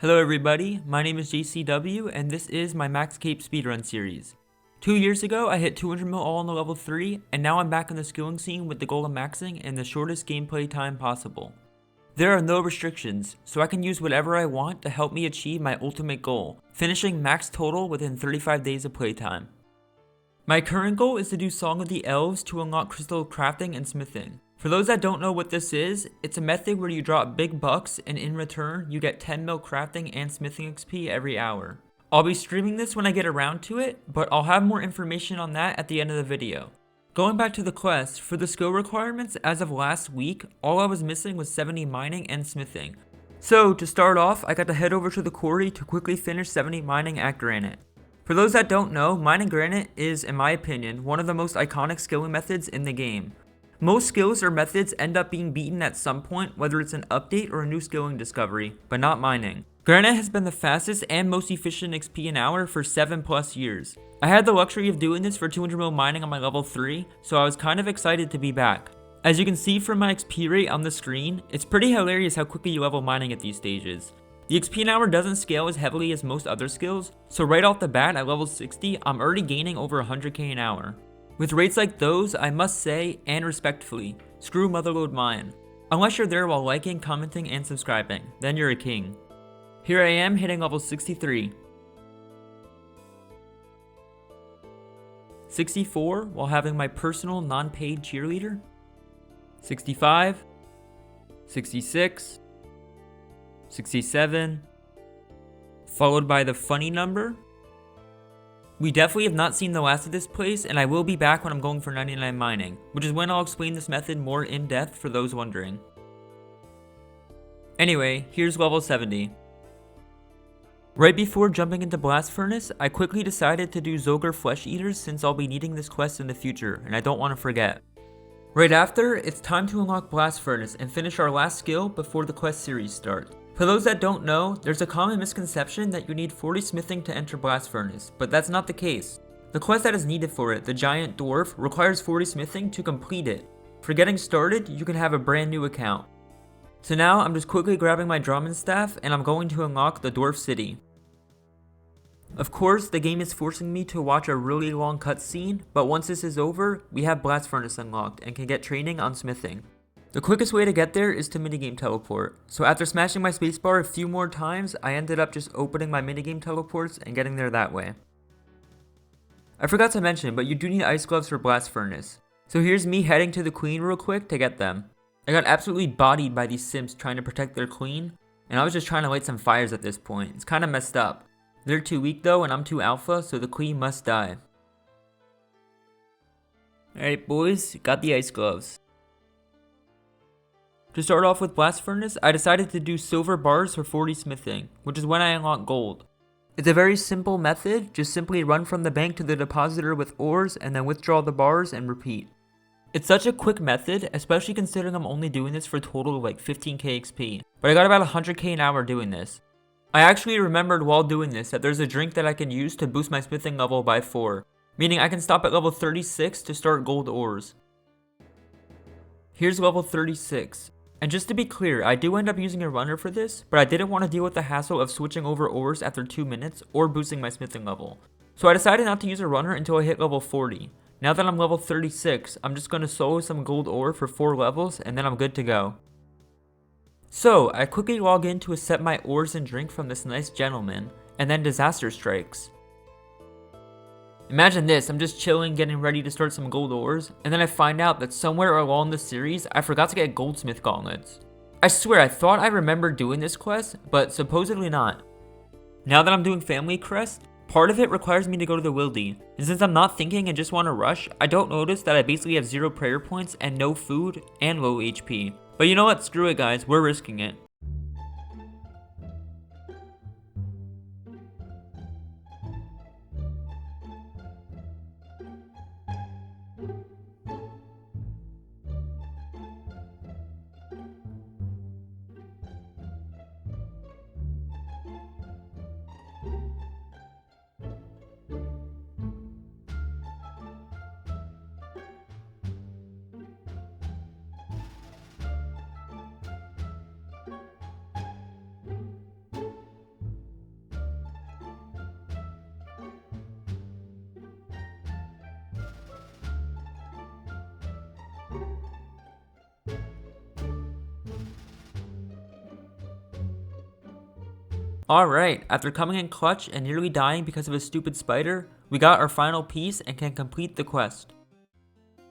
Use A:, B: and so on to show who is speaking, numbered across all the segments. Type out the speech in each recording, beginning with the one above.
A: Hello everybody, my name is JCW and this is my Max Cape Speedrun series. 2 years ago I hit 200 mil all on the level 3 and now I'm back on the skilling scene with the goal of maxing in the shortest gameplay time possible. There are no restrictions, so I can use whatever I want to help me achieve my ultimate goal, finishing max total within 35 days of playtime. My current goal is to do Song of the Elves to unlock crystal crafting and smithing. For those that don't know what this is, it's a method where you drop big bucks and in return you get 10 mil crafting and smithing XP every hour. I'll be streaming this when I get around to it, but I'll have more information on that at the end of the video. Going back to the quest, for the skill requirements as of last week, all I was missing was 70 mining and smithing. So to start off, I got to head over to the quarry to quickly finish 70 mining at granite. For those that don't know, mining granite is, in my opinion, one of the most iconic skilling methods in the game. Most skills or methods end up being beaten at some point, whether it's an update or a new skilling discovery, but not mining. Granite has been the fastest and most efficient XP an hour for 7+ years. I had the luxury of doing this for 200 mil mining on my level 3, so I was kind of excited to be back. As you can see from my XP rate on the screen, it's pretty hilarious how quickly you level mining at these stages. The XP an hour doesn't scale as heavily as most other skills, so right off the bat at level 60, I'm already gaining over 100k an hour. With rates like those, I must say, and respectfully, screw Motherlode Mine. Unless you're there while liking, commenting, and subscribing, then you're a king. Here I am hitting level 63. 64 while having my personal non-paid cheerleader. 65. 66. 67. Followed by the funny number. We definitely have not seen the last of this place, and I will be back when I'm going for 99 mining, which is when I'll explain this method more in depth for those wondering. Anyway, here's level 70. Right before jumping into Blast Furnace, I quickly decided to do Zogre Flesh Eaters since I'll be needing this quest in the future, and I don't want to forget. Right after, it's time to unlock Blast Furnace and finish our last skill before the quest series starts. For those that don't know, there's a common misconception that you need 40 smithing to enter Blast Furnace, but that's not the case. The quest that is needed for it, the Giant Dwarf, requires 40 smithing to complete it. For getting started, you can have a brand new account. So now I'm just quickly grabbing my Drummond staff and I'm going to unlock the Dwarf City. Of course, the game is forcing me to watch a really long cutscene, but once this is over, we have Blast Furnace unlocked and can get training on smithing. The quickest way to get there is to minigame teleport, so after smashing my spacebar a few more times, I ended up just opening my minigame teleports and getting there that way. I forgot to mention, but you do need ice gloves for Blast Furnace. So here's me heading to the queen real quick to get them. I got absolutely bodied by these simps trying to protect their queen, and I was just trying to light some fires at this point. It's kinda messed up. They're too weak though, and I'm too alpha, so the queen must die. Alright boys, got the ice gloves. To start off with Blast Furnace, I decided to do silver bars for 40 smithing, which is when I unlock gold. It's a very simple method, just simply run from the bank to the depositor with ores and then withdraw the bars and repeat. It's such a quick method, especially considering I'm only doing this for a total of like 15k XP, but I got about 100k an hour doing this. I actually remembered while doing this that there's a drink that I can use to boost my smithing level by 4, meaning I can stop at level 36 to start gold ores. Here's level 36. And just to be clear, I do end up using a runner for this, but I didn't want to deal with the hassle of switching over ores after 2 minutes or boosting my smithing level. So I decided not to use a runner until I hit level 40. Now that I'm level 36, I'm just going to solo some gold ore for 4 levels and then I'm good to go. So I quickly log in to accept my ores and drink from this nice gentleman, and then disaster strikes. Imagine this, I'm just chilling getting ready to start some gold ores, and then I find out that somewhere along the series I forgot to get goldsmith gauntlets. I swear I thought I remembered doing this quest, but supposedly not. Now that I'm doing family crest, part of it requires me to go to the wildy, and since I'm not thinking and just want to rush, I don't notice that I basically have 0 prayer points and no food and low HP. But you know what, screw it guys, we're risking it. Alright, after coming in clutch and nearly dying because of a stupid spider, we got our final piece and can complete the quest.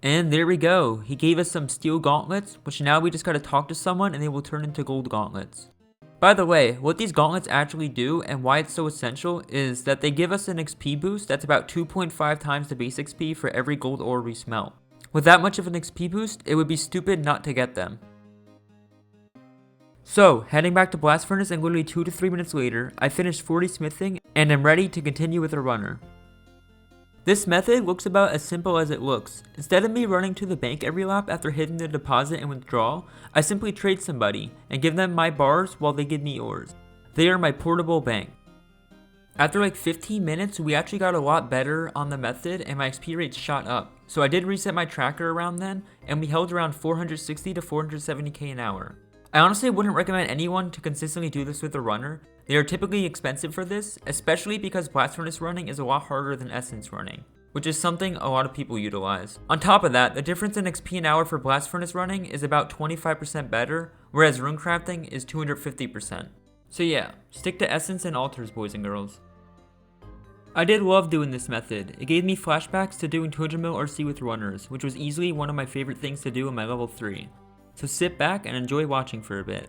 A: And there we go, he gave us some steel gauntlets, which now we just gotta talk to someone and they will turn into gold gauntlets. By the way, what these gauntlets actually do and why it's so essential is that they give us an XP boost that's about 2.5 times the base XP for every gold ore we smelt. With that much of an XP boost, it would be stupid not to get them. So, heading back to Blast Furnace and literally 2 to 3 minutes later, I finished 40 smithing and am ready to continue with the runner. This method looks about as simple as it looks. Instead of me running to the bank every lap after hitting the deposit and withdrawal, I simply trade somebody and give them my bars while they give me ores. They are my portable bank. After like 15 minutes, we actually got a lot better on the method and my XP rate shot up. So I did reset my tracker around then and we held around 460 to 470k an hour. I honestly wouldn't recommend anyone to consistently do this with a runner. They are typically expensive for this, especially because Blast Furnace running is a lot harder than Essence running, which is something a lot of people utilize. On top of that, the difference in XP an hour for Blast Furnace running is about 25% better, whereas rune crafting is 250%. So yeah, stick to Essence and Altars, boys and girls. I did love doing this method. It gave me flashbacks to doing 200 mil RC with runners, which was easily one of my favorite things to do in my level 3. So sit back and enjoy watching for a bit.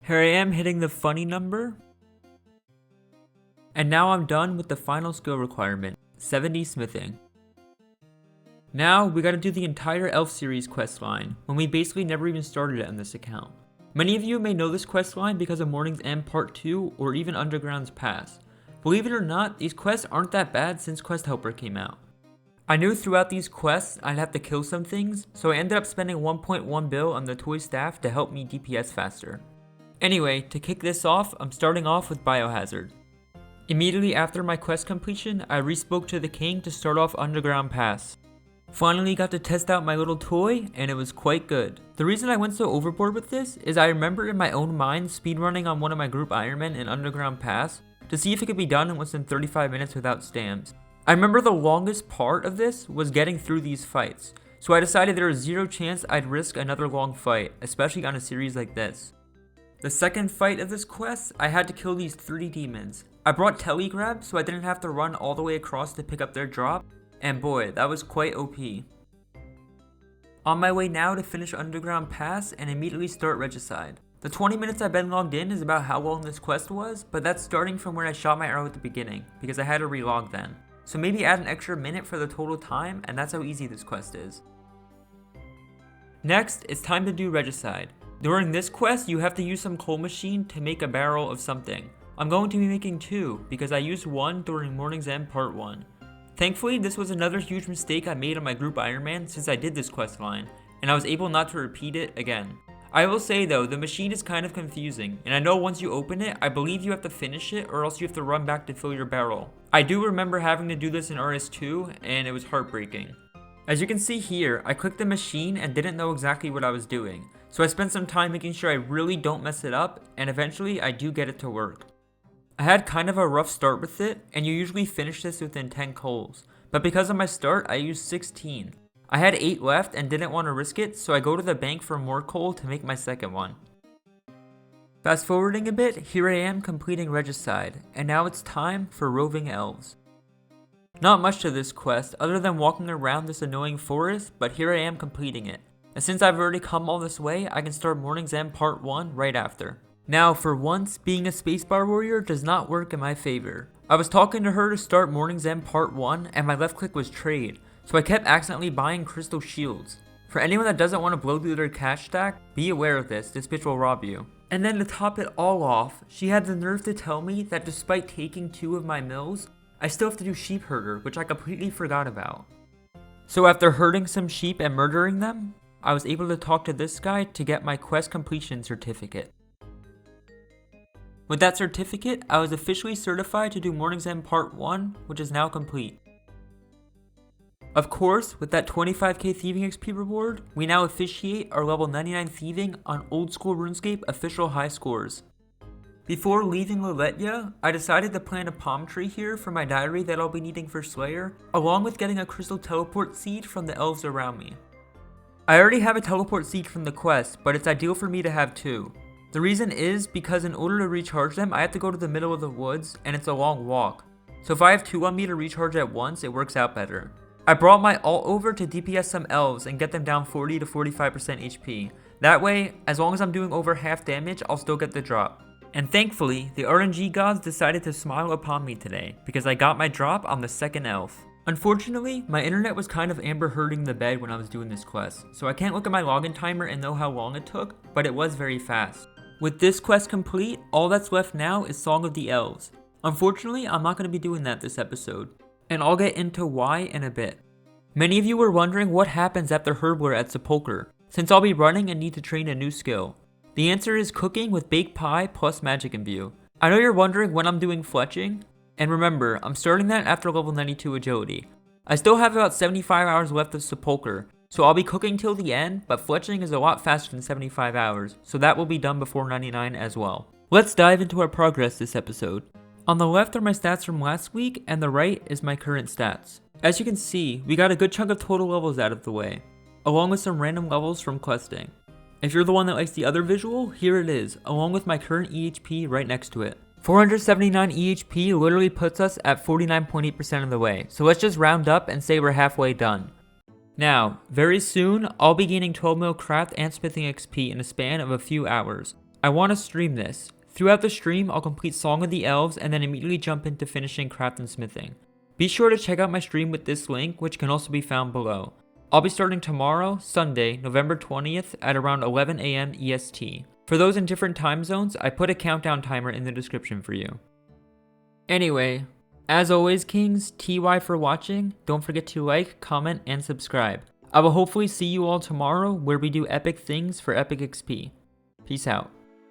A: Here I am hitting the funny number. And now I'm done with the final skill requirement, 70 smithing. Now we gotta do the entire Elf series quest line, when we basically never even started it on this account. Many of you may know this quest line because of Morning's End Part 2 or even Underground's Past. Believe it or not, these quests aren't that bad since Quest Helper came out. I knew throughout these quests I'd have to kill some things, so I ended up spending 1.1 bill on the toy staff to help me DPS faster. Anyway, to kick this off, I'm starting off with Biohazard. Immediately after my quest completion, I respoke to the king to start off Underground Pass. Finally got to test out my little toy, and it was quite good. The reason I went so overboard with this is I remember in my own mind speedrunning on one of my group Ironmen in Underground Pass to see if it could be done in less than 35 minutes without stams. I remember the longest part of this was getting through these fights, so I decided there was zero chance I'd risk another long fight, especially on a series like this. The second fight of this quest, I had to kill these 3 demons. I brought Telegrab so I didn't have to run all the way across to pick up their drop, and boy, that was quite OP. On my way now to finish Underground Pass and immediately start Regicide. The 20 minutes I've been logged in is about how long this quest was, but that's starting from where I shot my arrow at the beginning, because I had to relog then. So maybe add an extra minute for the total time, and that's how easy this quest is. Next, it's time to do Regicide. During this quest, you have to use some coal machine to make a barrel of something. I'm going to be making 2, because I used one during Morning's End Part 1. Thankfully, this was another huge mistake I made on my group Ironman since I did this quest line, and I was able not to repeat it again. I will say though, the machine is kind of confusing, and I know once you open it, I believe you have to finish it or else you have to run back to fill your barrel. I do remember having to do this in RS2, and it was heartbreaking. As you can see here, I clicked the machine and didn't know exactly what I was doing, So I spent some time making sure I really don't mess it up, and eventually I do get it to work. I had kind of a rough start with it, and you usually finish this within 10 coals, but because of my start I used 16. I had 8 left and didn't want to risk it, so I go to the bank for more coal to make my second one. Fast forwarding a bit, here I am completing Regicide, and now it's time for Roving Elves. Not much to this quest other than walking around this annoying forest, but here I am completing it. And since I've already come all this way, I can start Morning's End Part 1 right after. Now, for once, being a spacebar warrior does not work in my favor. I was talking to her to start Morning's End Part 1, and my left click was trade, so I kept accidentally buying crystal shields. For anyone that doesn't want to blow through their cash stack, be aware of this bitch will rob you. And then to top it all off, she had the nerve to tell me that despite taking 2 of my mills, I still have to do sheep herder, which I completely forgot about. So after herding some sheep and murdering them, I was able to talk to this guy to get my quest completion certificate. With that certificate, I was officially certified to do Morning's End Part 1, which is now complete. Of course, with that 25k thieving XP reward, we now officiate our level 99 thieving on old school RuneScape official high scores. Before leaving Liletia, I decided to plant a palm tree here for my diary that I'll be needing for Slayer, along with getting a crystal teleport seed from the elves around me. I already have a teleport seed from the quest, but it's ideal for me to have 2. The reason is because in order to recharge them, I have to go to the middle of the woods, and it's a long walk. So if I have 2 on me to recharge at once, it works out better. I brought my ult over to DPS some elves and get them down 40 to 45% HP. That way, as long as I'm doing over half damage, I'll still get the drop. And thankfully, the RNG gods decided to smile upon me today, because I got my drop on the second elf. Unfortunately, my internet was kind of amber herding the bed when I was doing this quest, so I can't look at my login timer and know how long it took, but it was very fast. With this quest complete, all that's left now is Song of the Elves. Unfortunately, I'm not going to be doing that this episode, and I'll get into why in a bit. Many of you were wondering what happens after Herbler at Sepulcher, since I'll be running and need to train a new skill. The answer is cooking with baked pie plus magic imbue. I know you're wondering when I'm doing fletching, and remember, I'm starting that after level 92 agility. I still have about 75 hours left of Sepulcher, so I'll be cooking till the end, but fletching is a lot faster than 75 hours, so that will be done before 99 as well. Let's dive into our progress this episode. On the left are my stats from last week, and the right is my current stats. As you can see, we got a good chunk of total levels out of the way, along with some random levels from questing. If you're the one that likes the other visual, here it is, along with my current EHP right next to it. 479 EHP literally puts us at 49.8% of the way, so let's just round up and say we're halfway done. Now, very soon, I'll be gaining 12 mil craft and smithing XP in a span of a few hours. I want to stream this. Throughout the stream, I'll complete Song of the Elves and then immediately jump into finishing craft and smithing. Be sure to check out my stream with this link, which can also be found below. I'll be starting tomorrow, Sunday, November 20th at around 11 AM EST. For those in different time zones, I put a countdown timer in the description for you. Anyway, as always kings, TY for watching, don't forget to like, comment, and subscribe. I will hopefully see you all tomorrow where we do epic things for epic XP. Peace out.